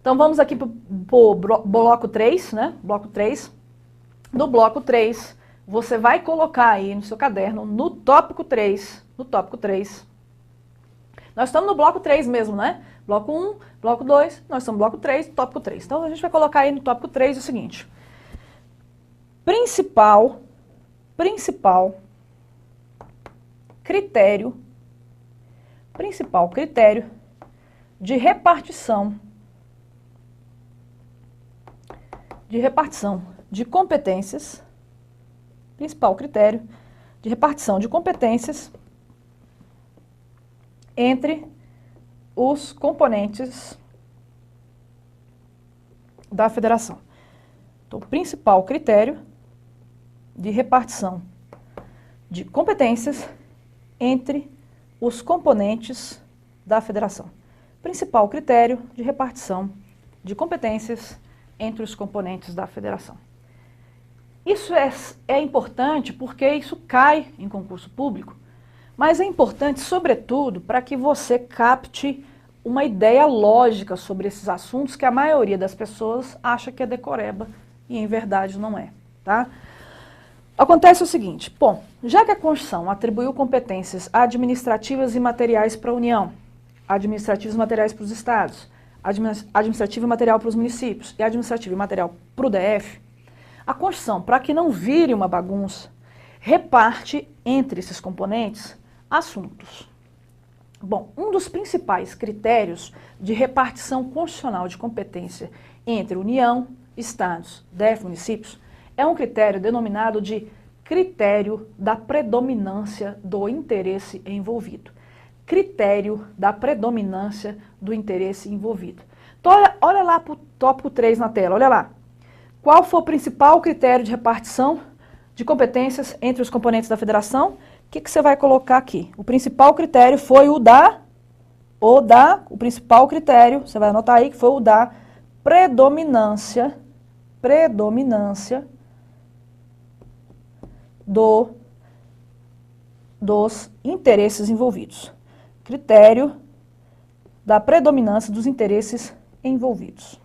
Então vamos aqui para o bloco 3, né? Bloco 3. No bloco 3, você vai colocar aí no seu caderno, no tópico 3, nós estamos no bloco 3 mesmo, né? Bloco 1, bloco 2, nós estamos no bloco 3, tópico 3. Então a gente vai colocar aí no tópico 3 o seguinte. Principal critério de repartição de competências, principal critério de repartição de competências entre os componentes da federação. Então, principal critério de repartição de competências entre os componentes da federação. Principal critério de repartição de competências entre os componentes da federação. Isso é importante porque isso cai em concurso público, mas é importante, sobretudo, para que você capte uma ideia lógica sobre esses assuntos que a maioria das pessoas acha que é decoreba e, em verdade, não é, tá? Acontece o seguinte, bom, já que a Constituição atribuiu competências administrativas e materiais para a União, administrativas e materiais para os estados, administrativa e material para os municípios e administrativa e material para o DF, a Constituição, para que não vire uma bagunça, reparte entre esses componentes assuntos. Bom, um dos principais critérios de repartição constitucional de competência entre União, estados, DF, municípios, é um critério denominado de critério da predominância do interesse envolvido. Critério da predominância do interesse envolvido. Então, olha lá para o tópico 3 na tela, olha lá. Qual foi o principal critério de repartição de competências entre os componentes da federação? O que você vai colocar aqui? O principal critério foi o principal critério, você vai anotar aí que foi o da predominância dos interesses envolvidos. Critério da predominância dos interesses envolvidos.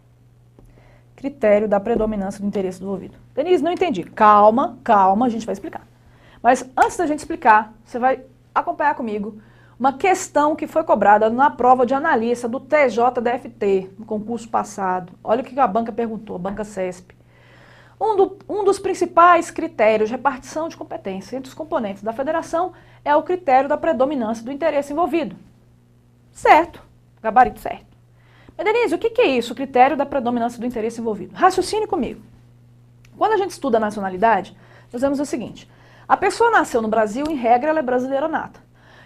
Critério da predominância do interesse envolvido. Denise, não entendi. Calma, a gente vai explicar. Mas antes da gente explicar, você vai acompanhar comigo uma questão que foi cobrada na prova de analista do TJDFT, no concurso passado. Olha o que a banca perguntou, a banca CESP. Um dos principais critérios de repartição de competência entre os componentes da federação é o critério da predominância do interesse envolvido. Certo, gabarito certo. Mas, Denise, o que é isso, o critério da predominância do interesse envolvido? Raciocine comigo. Quando a gente estuda a nacionalidade, nós vemos o seguinte, a pessoa nasceu no Brasil, em regra, ela é brasileira nata.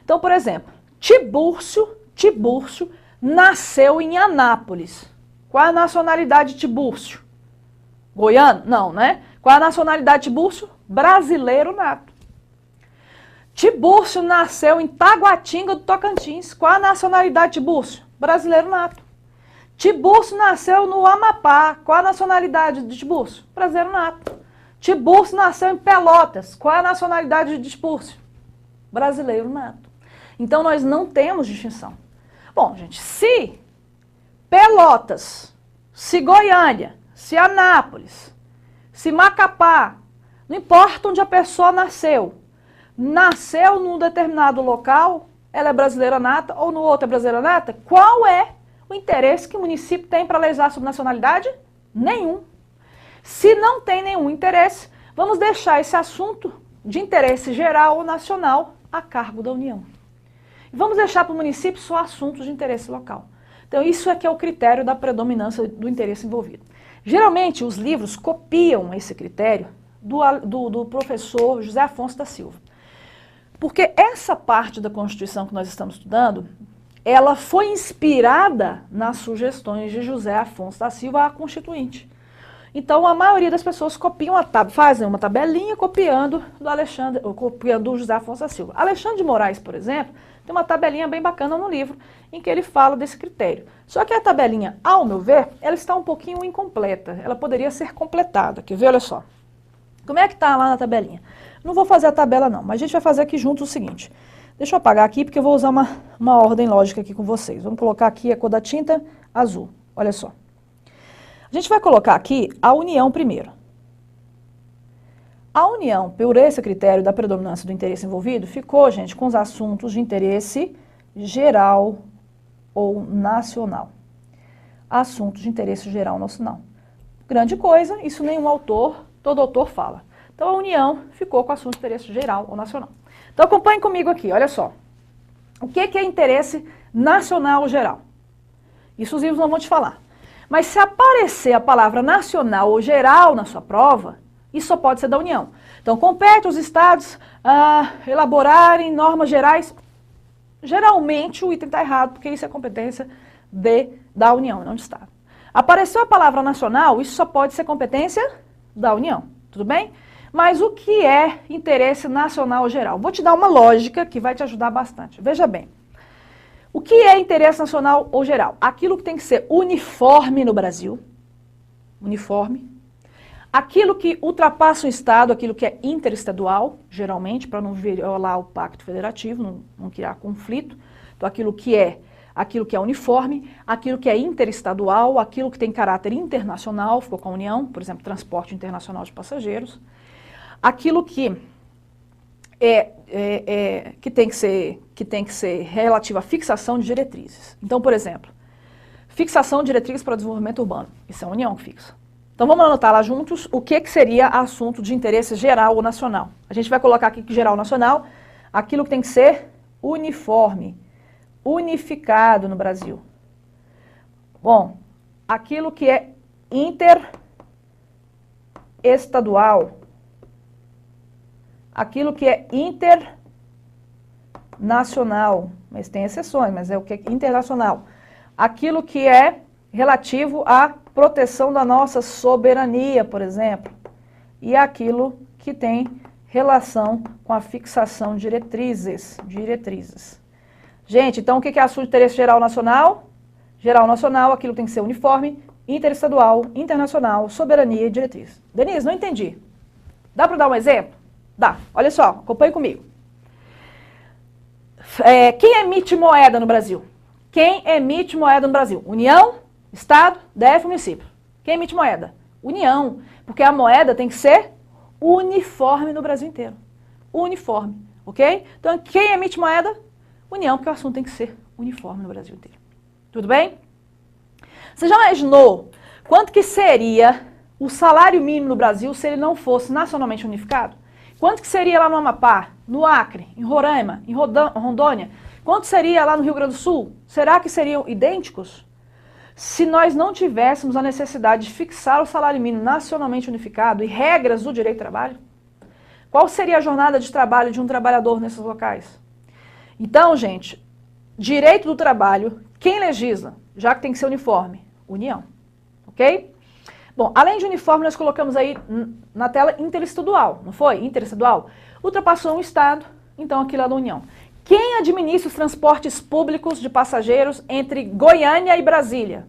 Então, por exemplo, Tibúrcio nasceu em Anápolis. Qual é a nacionalidade de Tibúrcio? Goiano? Não, né? Qual é a nacionalidade de Tibúrcio? Brasileiro nato. Tibúrcio nasceu em Taguatinga do Tocantins. Qual é a nacionalidade de Tibúrcio? Brasileiro nato. Tibúrcio nasceu no Amapá. Qual é a nacionalidade de Tibúrcio? Brasileiro nato. Tibúrcio nasceu em Pelotas. Qual é a nacionalidade de Tibúrcio? Brasileiro nato. Então nós não temos distinção. Bom, gente, se Pelotas, se Goiânia, se Anápolis, se Macapá, não importa onde a pessoa nasceu num determinado local, ela é brasileira nata ou no outro é brasileira nata, qual é o interesse que o município tem para legislar sobre nacionalidade? Nenhum. Se não tem nenhum interesse, vamos deixar esse assunto de interesse geral ou nacional a cargo da União. E vamos deixar para o município só assuntos de interesse local. Então isso é que é o critério da predominância do interesse envolvido. Geralmente os livros copiam esse critério do professor José Afonso da Silva. Porque essa parte da Constituição que nós estamos estudando, ela foi inspirada nas sugestões de José Afonso da Silva, a Constituinte. Então a maioria das pessoas copiam fazem uma tabelinha copiando do José Afonso da Silva. Alexandre de Moraes, por exemplo, tem uma tabelinha bem bacana no livro, em que ele fala desse critério. Só que a tabelinha, ao meu ver, ela está um pouquinho incompleta. Ela poderia ser completada. Quer ver? Olha só. Como é que está lá na tabelinha? Não vou fazer a tabela não, mas a gente vai fazer aqui junto o seguinte. Deixa eu apagar aqui, porque eu vou usar uma ordem lógica aqui com vocês. Vamos colocar aqui a cor da tinta azul. Olha só. gente vai colocar aqui a União primeiro. A União, por esse critério da predominância do interesse envolvido, ficou, gente, com os assuntos de interesse geral ou nacional. Assuntos de interesse geral nacional. Grande coisa, isso nenhum autor, todo autor fala. Então, a União ficou com assunto de interesse geral ou nacional. Então, acompanhe comigo aqui, olha só. O que é interesse nacional ou geral? Isso os livros não vão te falar. Mas se aparecer a palavra nacional ou geral na sua prova, isso só pode ser da União. Então, compete aos estados a elaborarem normas gerais. Geralmente, o item está errado, porque isso é competência da União, não do Estado. Apareceu a palavra nacional, isso só pode ser competência da União, tudo bem? Mas o que é interesse nacional ou geral? Vou te dar uma lógica que vai te ajudar bastante. Veja bem. O que é interesse nacional ou geral? Aquilo que tem que ser uniforme no Brasil. Uniforme. Aquilo que ultrapassa o Estado, aquilo que é interestadual, geralmente, para não violar o Pacto Federativo, não criar conflito. Então, aquilo que é uniforme, aquilo que é interestadual, aquilo que tem caráter internacional, ficou com a União, por exemplo, transporte internacional de passageiros. Aquilo que tem que ser relativo à fixação de diretrizes. Então, por exemplo, fixação de diretrizes para o desenvolvimento urbano. Isso é a União que fixa. Então, vamos anotar lá juntos o que seria assunto de interesse geral ou nacional. A gente vai colocar aqui que geral ou nacional, aquilo que tem que ser uniforme, unificado no Brasil. Bom, aquilo que é interestadual, aquilo que é internacional, mas tem exceções, mas é o que é internacional. Aquilo que é relativo à proteção da nossa soberania, por exemplo, e aquilo que tem relação com a fixação de diretrizes. Gente, então o que é assunto de interesse geral nacional? Geral nacional, aquilo tem que ser uniforme, interestadual, internacional, soberania e diretriz. Denise, não entendi. Dá para dar um exemplo? Dá. Olha só, acompanhe comigo. Quem emite moeda no Brasil? Quem emite moeda no Brasil? União, Estado, DF, município. Quem emite moeda? União. Porque a moeda tem que ser uniforme no Brasil inteiro. Uniforme, ok? Então, quem emite moeda? União, porque o assunto tem que ser uniforme no Brasil inteiro. Tudo bem? Você já imaginou quanto que seria o salário mínimo no Brasil se ele não fosse nacionalmente unificado? Quanto que seria lá no Amapá, no Acre, em Roraima, em Rondônia? Quanto seria lá no Rio Grande do Sul? Será que seriam idênticos? Se nós não tivéssemos a necessidade de fixar o salário mínimo nacionalmente unificado e regras do direito do trabalho? Qual seria a jornada de trabalho de um trabalhador nesses locais? Então, gente, direito do trabalho, quem legisla, já que tem que ser uniforme? União, ok? Bom, além de uniforme, nós colocamos aí na tela interestadual, não foi? Interestadual. Ultrapassou um Estado, então aquilo é da União. Quem administra os transportes públicos de passageiros entre Goiânia e Brasília?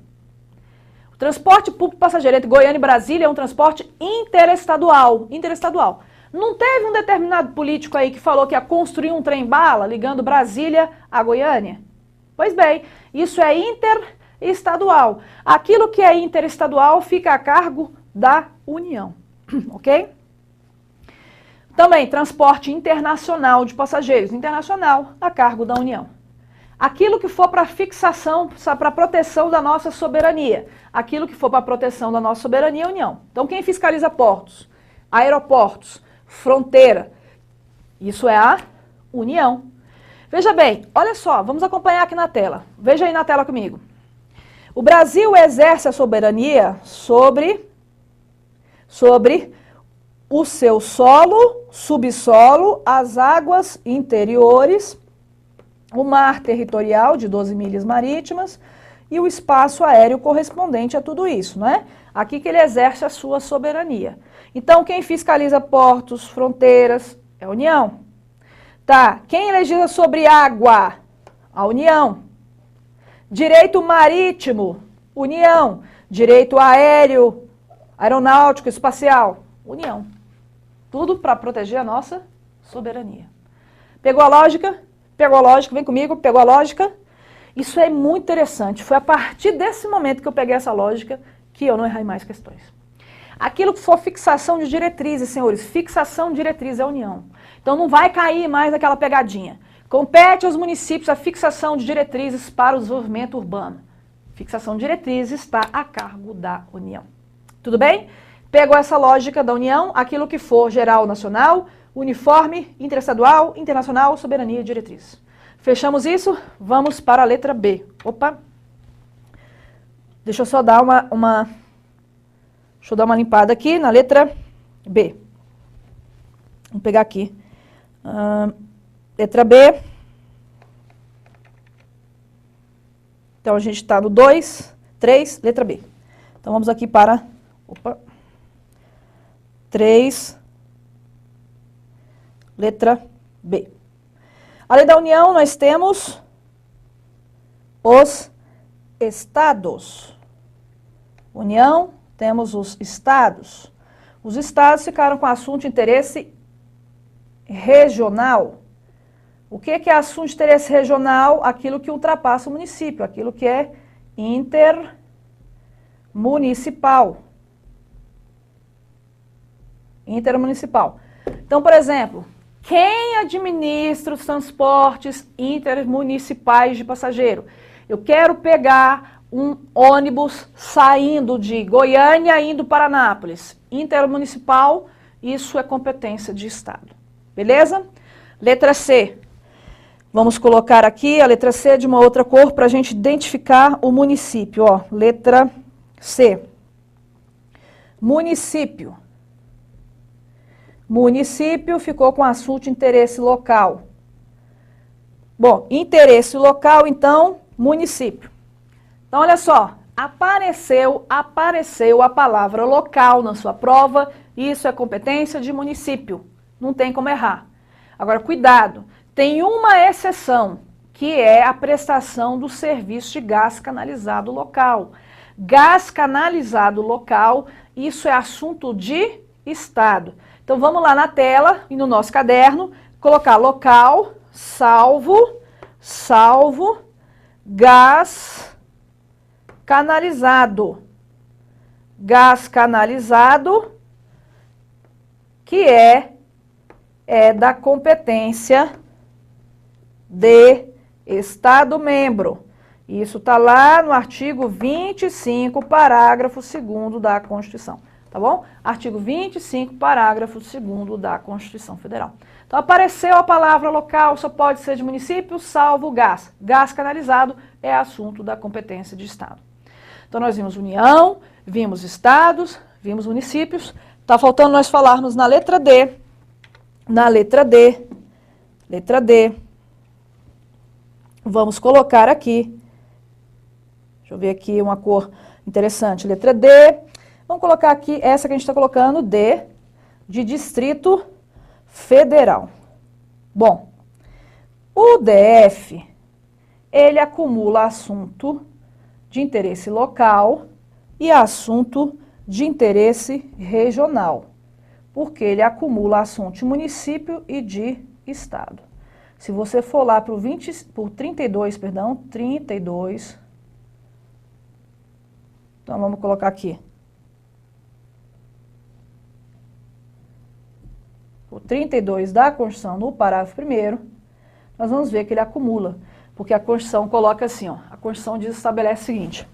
O transporte público passageiro entre Goiânia e Brasília é um transporte interestadual. Interestadual. Não teve um determinado político aí que falou que ia construir um trem-bala ligando Brasília a Goiânia? Pois bem, isso é interestadual. Aquilo que é interestadual fica a cargo da União, ok? Também, transporte internacional de passageiros, internacional, a cargo da União. Aquilo que for para fixação, para proteção da nossa soberania. Aquilo que for para proteção da nossa soberania é a União. Então, quem fiscaliza portos, aeroportos, fronteira, isso é a União. Veja bem, olha só, vamos acompanhar aqui na tela. Veja aí na tela comigo. O Brasil exerce a soberania sobre o seu solo, subsolo, as águas interiores, o mar territorial de 12 milhas marítimas e o espaço aéreo correspondente a tudo isso, não é? Aqui que ele exerce a sua soberania. Então, quem fiscaliza portos, fronteiras, é a União. Tá, quem legisla sobre água? A União. Direito marítimo, União. Direito aéreo, aeronáutico, espacial, União. Tudo para proteger a nossa soberania. Pegou a lógica? Pegou a lógica? Vem comigo, pegou a lógica? Isso é muito interessante. Foi a partir desse momento que eu peguei essa lógica que eu não errei mais questões. Aquilo que for fixação de diretrizes, senhores, fixação de diretrizes é a União. Então não vai cair mais naquela pegadinha. Compete aos municípios a fixação de diretrizes para o desenvolvimento urbano. Fixação de diretrizes está a cargo da União. Tudo bem? Pegou essa lógica da União, aquilo que for geral nacional, uniforme, interestadual, internacional, soberania e diretrizes. Fechamos isso? Vamos para a letra B. Opa! Deixa eu só dar Deixa eu dar uma limpada aqui na letra B. Vamos pegar aqui. Letra B. Então, a gente está no 2, 3, letra B. Então, vamos aqui para... 3, letra B. A lei da União, nós temos os estados. União, temos os estados. Os estados ficaram com assunto de interesse regional. O que é assunto de interesse regional? Aquilo que ultrapassa o município, aquilo que é intermunicipal. Intermunicipal. Então, por exemplo, quem administra os transportes intermunicipais de passageiro? Eu quero pegar um ônibus saindo de Goiânia indo para Anápolis. Intermunicipal, isso é competência de Estado. Beleza? Letra C. Vamos colocar aqui a letra C de uma outra cor para a gente identificar o município. Ó, letra C. Município. Município ficou com assunto de interesse local. Bom, interesse local, então, município. Então, olha só, apareceu a palavra local na sua prova, isso é competência de município, não tem como errar. Agora, cuidado, tem uma exceção, que é a prestação do serviço de gás canalizado local. Gás canalizado local, isso é assunto de Estado. Então, vamos lá na tela e no nosso caderno, colocar local, salvo, gás canalizado. Gás canalizado, que é da competência de Estado membro. Isso está lá no artigo 25, parágrafo 2º da Constituição. Tá bom? Artigo 25, parágrafo 2º da Constituição Federal. Então, apareceu a palavra local, só pode ser de município, salvo gás. Gás canalizado é assunto da competência de Estado. Então, nós vimos União, vimos estados, vimos municípios. Está faltando nós falarmos na letra D. Na letra D. Letra D. Vamos colocar aqui. Deixa eu ver aqui uma cor interessante. Letra D. Vamos colocar aqui essa que a gente está colocando, D, de Distrito Federal. Bom, o DF, ele acumula assunto de interesse local e assunto de interesse regional, porque ele acumula assunto de município e de estado. Se você for lá para o 32, então vamos colocar aqui. O 32 da Constituição, no parágrafo 1º, nós vamos ver que ele acumula, porque a Constituição coloca assim, ó, a Constituição estabelece o seguinte: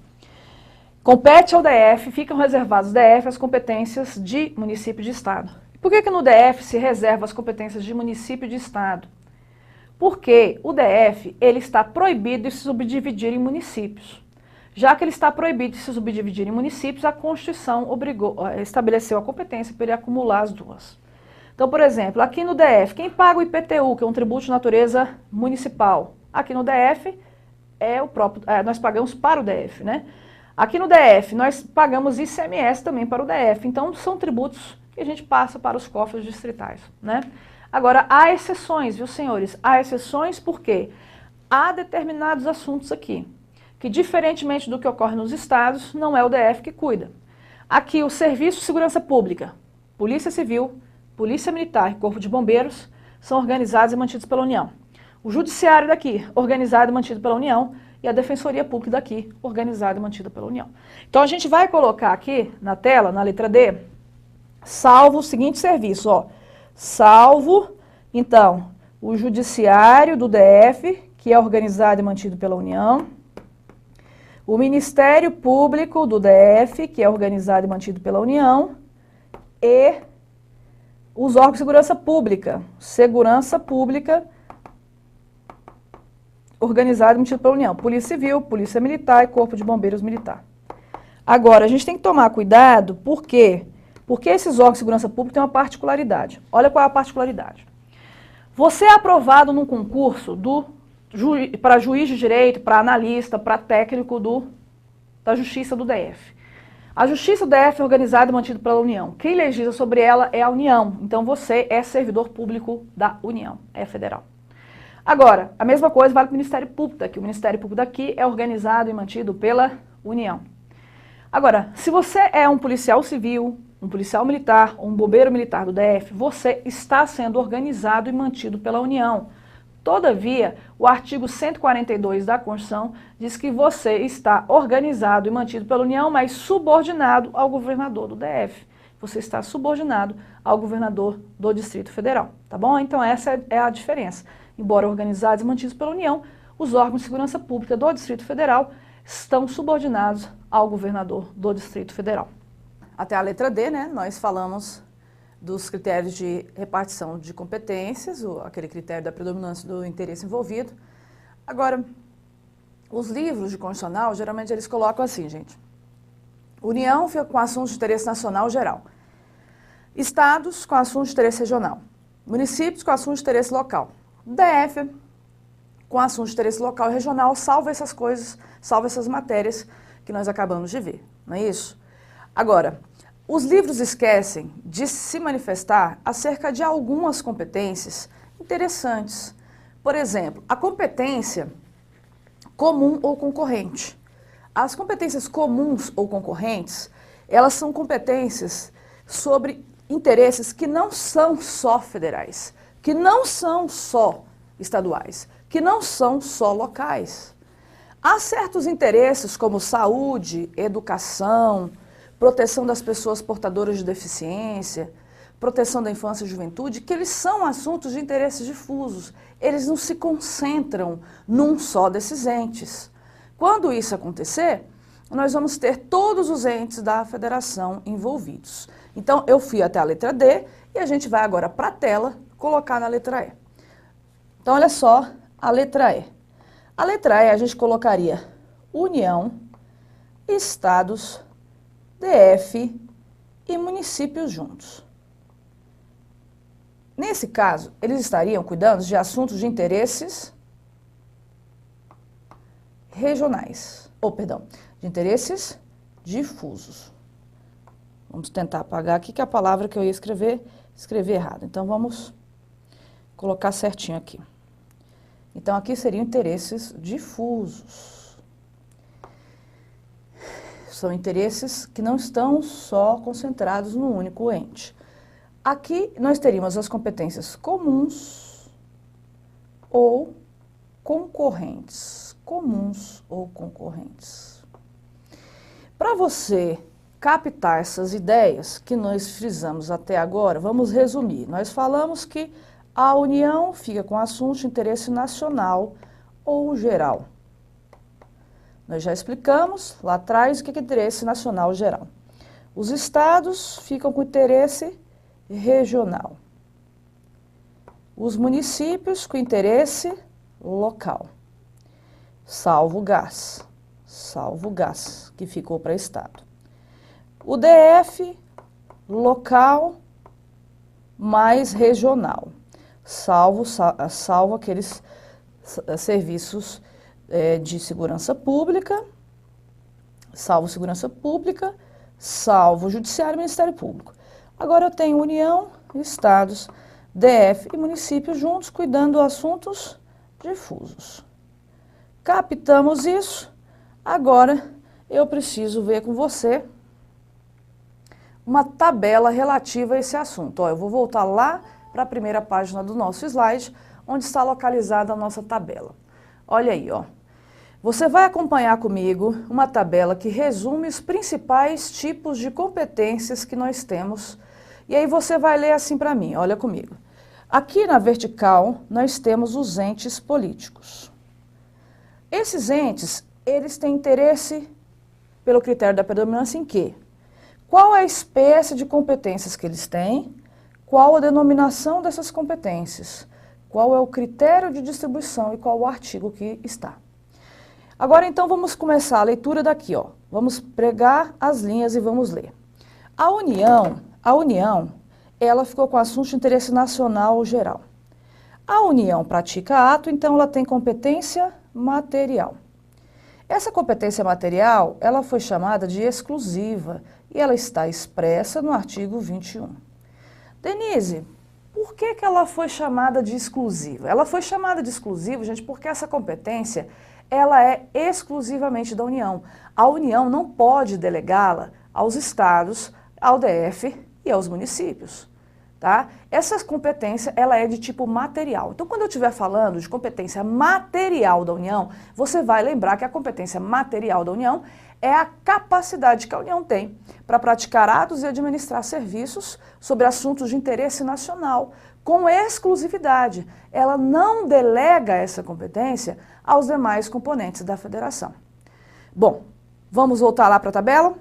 compete ao DF, ficam reservados ao DF as competências de município e de estado. Por que no DF se reserva as competências de município e de estado? Porque o DF, ele está proibido de se subdividir em municípios. Já que ele está proibido de se subdividir em municípios, a Constituição estabeleceu a competência para ele acumular as duas. Então, por exemplo, aqui no DF, quem paga o IPTU, que é um tributo de natureza municipal? Aqui no DF, nós pagamos para o DF, né? Aqui no DF, nós pagamos ICMS também para o DF. Então, são tributos que a gente passa para os cofres distritais, né? Agora, há exceções, viu, senhores? Há exceções porque há determinados assuntos aqui, que diferentemente do que ocorre nos estados, não é o DF que cuida. Aqui, o Serviço de Segurança Pública, Polícia Civil, Polícia Militar e Corpo de Bombeiros são organizados e mantidos pela União. O Judiciário daqui, organizado e mantido pela União, e a Defensoria Pública daqui, organizada e mantida pela União. Então a gente vai colocar aqui na tela, na letra D, salvo o seguinte serviço, ó. Salvo, então, o Judiciário do DF, que é organizado e mantido pela União, o Ministério Público do DF, que é organizado e mantido pela União, e os órgãos de segurança pública, organizado e mantido pela União, Polícia Civil, Polícia Militar e Corpo de Bombeiros Militar. Agora, a gente tem que tomar cuidado, por quê? Porque esses órgãos de segurança pública têm uma particularidade. Olha qual é a particularidade. Você é aprovado num concurso para juiz de direito, para analista, para técnico da Justiça do DF. A Justiça do DF é organizada e mantida pela União. Quem legisla sobre ela é a União. Então você é servidor público da União, é federal. Agora, a mesma coisa vale para o Ministério Público daqui. O Ministério Público daqui é organizado e mantido pela União. Agora, se você é um policial civil, um policial militar, um bombeiro militar do DF, você está sendo organizado e mantido pela União. Todavia, o artigo 142 da Constituição diz que você está organizado e mantido pela União, mas subordinado ao governador do DF. Você está subordinado ao governador do Distrito Federal, tá bom? Então essa é a diferença. Embora organizados e mantidos pela União, os órgãos de segurança pública do Distrito Federal estão subordinados ao governador do Distrito Federal. Até a letra D, né, nós falamos dos critérios de repartição de competências, aquele critério da predominância do interesse envolvido. Agora, os livros de constitucional, geralmente eles colocam assim, gente. União fica com assuntos de interesse nacional geral. Estados com assuntos de interesse regional. Municípios com assuntos de interesse local. DF com assuntos de interesse local e regional, salvo essas coisas, salvo essas matérias que nós acabamos de ver, não é isso? Agora, os livros esquecem de se manifestar acerca de algumas competências interessantes. Por exemplo, a competência comum ou concorrente. As competências comuns ou concorrentes, elas são competências sobre interesses que não são só federais, que não são só estaduais, que não são só locais. Há certos interesses como saúde, educação, proteção das pessoas portadoras de deficiência, proteção da infância e juventude, que eles são assuntos de interesses difusos. Eles não se concentram num só desses entes. Quando isso acontecer, nós vamos ter todos os entes da federação envolvidos. Então, eu fui até a letra D e a gente vai agora para a tela colocar na letra E. Então, olha só a letra E. A letra E a gente colocaria União, Estados, DF e municípios juntos. Nesse caso, eles estariam cuidando de assuntos de interesses regionais, de interesses difusos. Vamos tentar apagar aqui, que a palavra que eu ia escrevi errado. Então, vamos colocar certinho aqui. Então, aqui seriam interesses difusos. São interesses que não estão só concentrados no único ente. Aqui nós teríamos as competências comuns ou concorrentes. Comuns ou concorrentes. Para você captar essas ideias que nós frisamos até agora, vamos resumir. Nós falamos que a União fica com assuntos de interesse nacional ou geral. Nós já explicamos lá atrás o que é interesse nacional geral. Os estados ficam com interesse regional. Os municípios com interesse local. Salvo o gás, que ficou para estado. O DF, local mais regional, salvo aqueles serviços de segurança pública, salvo segurança pública, salvo judiciário e Ministério Público. Agora eu tenho União, Estados, DF e municípios juntos cuidando de assuntos difusos. Captamos isso, agora eu preciso ver com você uma tabela relativa a esse assunto. Ó, eu vou voltar lá para a primeira página do nosso slide, onde está localizada a nossa tabela. Olha aí, ó. Você vai acompanhar comigo uma tabela que resume os principais tipos de competências que nós temos. E aí você vai ler assim para mim, olha comigo. Aqui na vertical, nós temos os entes políticos. Esses entes, eles têm interesse, pelo critério da predominância, em quê? Qual é a espécie de competências que eles têm? Qual a denominação dessas competências? Qual é o critério de distribuição e qual o artigo que está? Agora, então, vamos começar a leitura daqui, ó. Vamos pregar as linhas e vamos ler. A União, ela ficou com o assunto de interesse nacional geral. A União pratica ato, então ela tem competência material. Essa competência material, ela foi chamada de exclusiva e ela está expressa no artigo 21. Denise, por que ela foi chamada de exclusiva? Ela foi chamada de exclusiva, gente, porque essa competência, ela é exclusivamente da União. A União não pode delegá-la aos estados, ao DF e aos municípios. Tá? Essa competência, ela é de tipo material. Então, quando eu estiver falando de competência material da União, você vai lembrar que a competência material da União é a capacidade que a União tem para praticar atos e administrar serviços sobre assuntos de interesse nacional, com exclusividade. Ela não delega essa competência aos demais componentes da federação. Bom, vamos voltar lá para a tabela?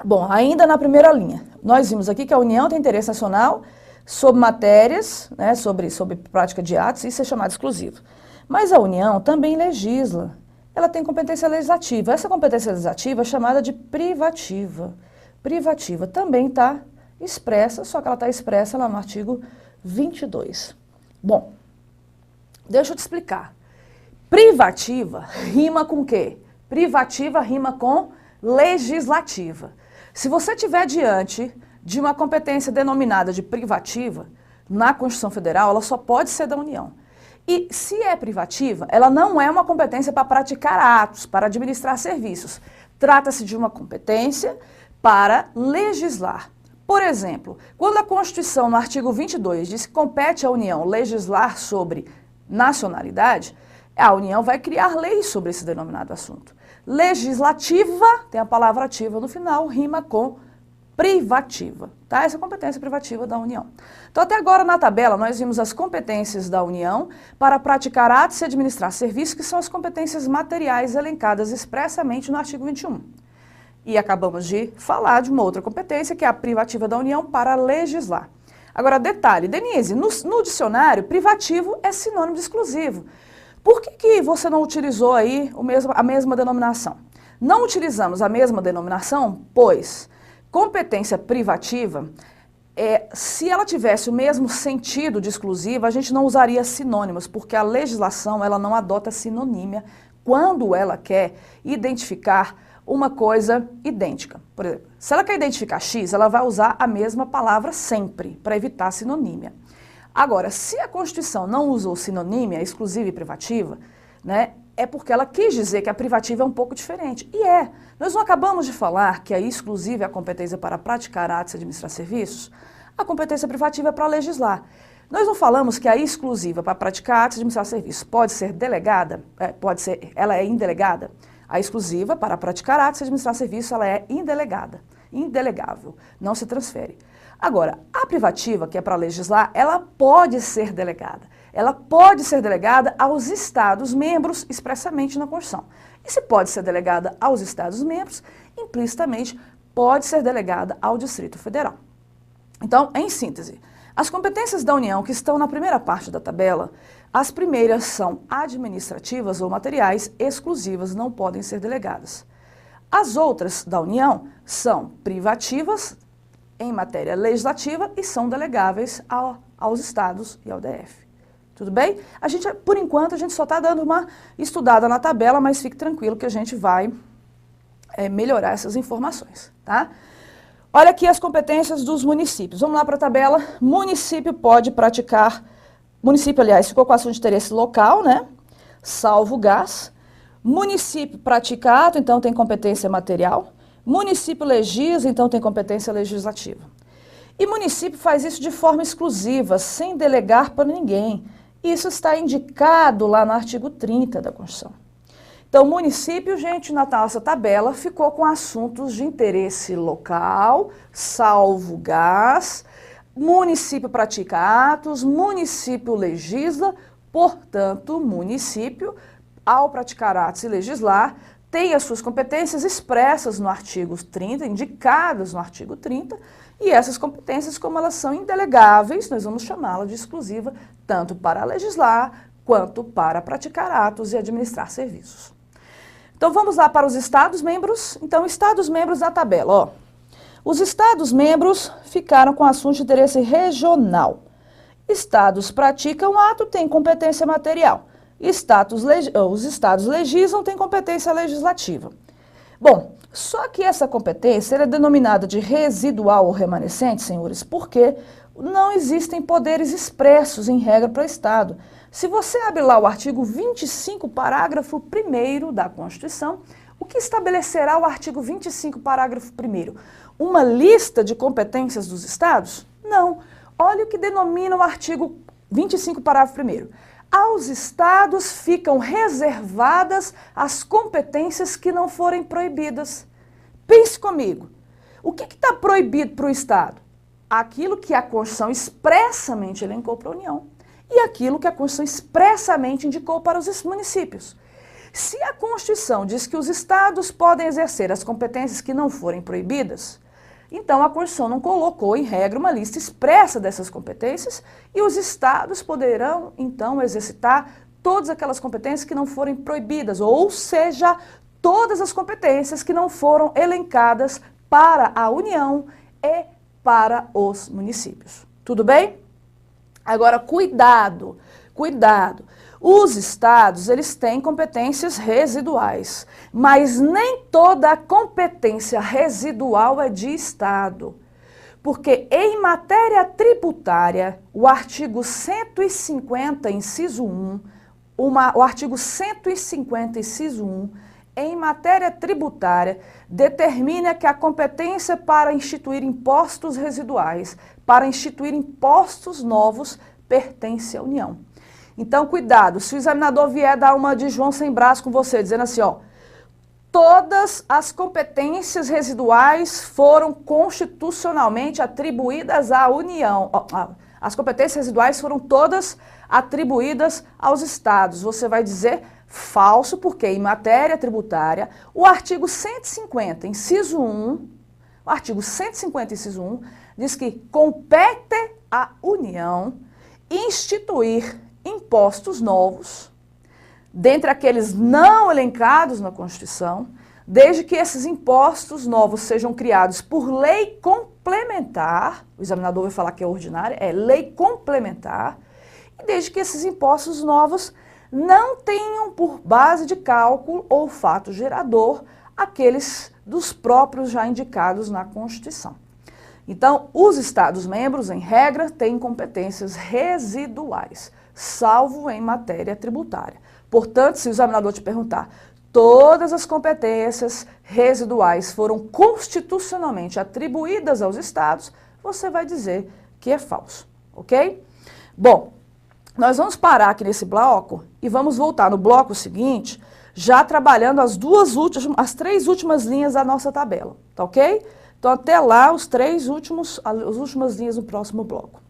Bom, ainda na primeira linha, nós vimos aqui que a União tem interesse nacional sobre matérias, né, sobre prática de atos, isso é chamado exclusivo. Mas a União também legisla, ela tem competência legislativa. Essa competência legislativa é chamada de privativa. Privativa também está expressa, só que ela está expressa lá no artigo 22. Bom, deixa eu te explicar. Privativa rima com o quê? Privativa rima com legislativa. Se você estiver diante de uma competência denominada de privativa, na Constituição Federal, ela só pode ser da União. E se é privativa, ela não é uma competência para praticar atos, para administrar serviços. Trata-se de uma competência para legislar. Por exemplo, quando a Constituição, no artigo 22, diz que compete à União legislar sobre nacionalidade, a União vai criar leis sobre esse denominado assunto. Legislativa, tem a palavra ativa no final, rima com privativa, tá? Essa é a competência privativa da União. Então, até agora na tabela, nós vimos as competências da União para praticar atos e administrar serviços, que são as competências materiais elencadas expressamente no artigo 21. E acabamos de falar de uma outra competência, que é a privativa da União para legislar. Agora, detalhe, Denise, no dicionário, privativo é sinônimo de exclusivo. Por que você não utilizou aí a mesma denominação? Não utilizamos a mesma denominação, pois competência privativa, se ela tivesse o mesmo sentido de exclusiva, a gente não usaria sinônimos, porque a legislação ela não adota sinonímia quando ela quer identificar uma coisa idêntica. Por exemplo, se ela quer identificar X, ela vai usar a mesma palavra sempre, para evitar sinonímia. Agora, se a Constituição não usou sinonímia exclusiva e privativa, né, é porque ela quis dizer que a privativa é um pouco diferente. E é. Nós não acabamos de falar que a exclusiva é a competência para praticar atos e administrar serviços? A competência privativa é para legislar. Nós não falamos que a exclusiva para praticar atos e administrar serviços pode ser delegada? Ela é indelegada? A exclusiva para praticar atos e administrar serviços, ela é indelegada, indelegável, não se transfere. Agora, a privativa, que é para legislar, ela pode ser delegada. Ela pode ser delegada aos Estados-membros expressamente na Constituição. E se pode ser delegada aos Estados-membros, implicitamente pode ser delegada ao Distrito Federal. Então, em síntese, as competências da União que estão na primeira parte da tabela, as primeiras são administrativas ou materiais, exclusivas, não podem ser delegadas. As outras da União são privativas, em matéria legislativa e são delegáveis aos estados e ao DF. Tudo bem? Por enquanto, a gente só está dando uma estudada na tabela, mas fique tranquilo que a gente vai melhorar essas informações, tá? Olha aqui as competências dos municípios. Vamos lá para a tabela. Município pode praticar... Município, aliás, ficou com assunto de interesse local, né? Salvo gás. Município pratica ato, então tem competência material. Município legisla, então tem competência legislativa. E município faz isso de forma exclusiva, sem delegar para ninguém. Isso está indicado lá no artigo 30 da Constituição. Então, município, gente, na nossa tabela, ficou com assuntos de interesse local, salvo gás, município pratica atos, município legisla, portanto, município, ao praticar atos e legislar, tem as suas competências expressas no artigo 30, indicadas no artigo 30, e essas competências, como elas são indelegáveis, nós vamos chamá-las de exclusiva, tanto para legislar, quanto para praticar atos e administrar serviços. Então vamos lá para os Estados-membros. Então, Estados-membros na tabela, ó. Os Estados-membros ficaram com assunto de interesse regional. Estados praticam ato, têm competência material. Os estados legislam, têm competência legislativa. Bom, só que essa competência é denominada de residual ou remanescente, senhores, porque não existem poderes expressos em regra para o Estado. Se você abre lá o artigo 25, parágrafo 1º da Constituição, o que estabelecerá o artigo 25, parágrafo 1º? Uma lista de competências dos Estados? Não. Olha o que denomina o artigo 25, parágrafo 1º. Aos Estados ficam reservadas as competências que não forem proibidas. Pense comigo. O que está proibido para o Estado? Aquilo que a Constituição expressamente elencou para a União e aquilo que a Constituição expressamente indicou para os municípios. Se a Constituição diz que os Estados podem exercer as competências que não forem proibidas, então a Constituição não colocou em regra uma lista expressa dessas competências e os Estados poderão, então, exercitar todas aquelas competências que não forem proibidas, ou seja, todas as competências que não foram elencadas para a União e para os municípios. Tudo bem? Agora, cuidado, cuidado. Os estados, eles têm competências residuais, mas nem toda a competência residual é de estado. Porque em matéria tributária, o artigo 150, inciso 1, o artigo 150, inciso 1, em matéria tributária, determina que a competência para instituir impostos residuais, para instituir impostos novos, pertence à União. Então, cuidado, se o examinador vier dar uma de João sem braço com você, dizendo assim, ó, todas as competências residuais foram constitucionalmente atribuídas à União. As competências residuais foram todas atribuídas aos estados. Você vai dizer falso, porque em matéria tributária, o artigo 150, inciso 1, o artigo 150, inciso 1, diz que compete à União instituir impostos novos, dentre aqueles não elencados na Constituição, desde que esses impostos novos sejam criados por lei complementar, o examinador vai falar que é ordinária, é lei complementar, e desde que esses impostos novos não tenham por base de cálculo ou fato gerador aqueles dos próprios já indicados na Constituição. Então, os Estados-membros, em regra, têm competências residuais, salvo em matéria tributária. Portanto, se o examinador te perguntar, todas as competências residuais foram constitucionalmente atribuídas aos Estados, você vai dizer que é falso, ok? Bom, nós vamos parar aqui nesse bloco e vamos voltar no bloco seguinte, já trabalhando as três últimas linhas da nossa tabela, tá ok? Então, até lá, as últimas linhas no próximo bloco.